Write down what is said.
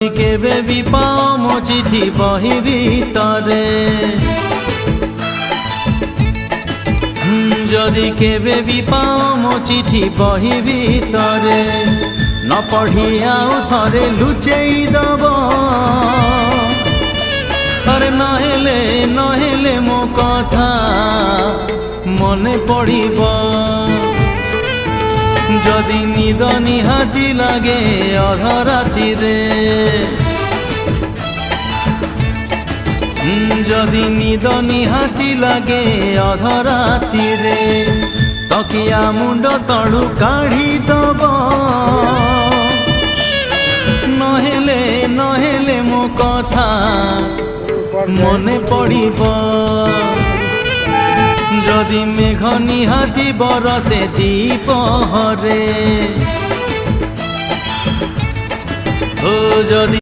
কেবে বি পাও মো চিঠি বহি ভিতরে যদি কেবে বি পাও মো চিঠি বহি ভিতরে ন পঢ়ি আউ থরে লুচেই দব আরে নহেলে মো কথা মনে পড়িব যদি নিদ নিহাতি লাগে অধরাতিরে যদি নিদ নিহাতি লাগে অধরাতিরে তকিয়া মুন্ড তলু কাঢ়ি দব নহেলে মো কথা মনে পড়িব যদি মেঘ নিহাতি বরসে দ্বিপহরে ও যদি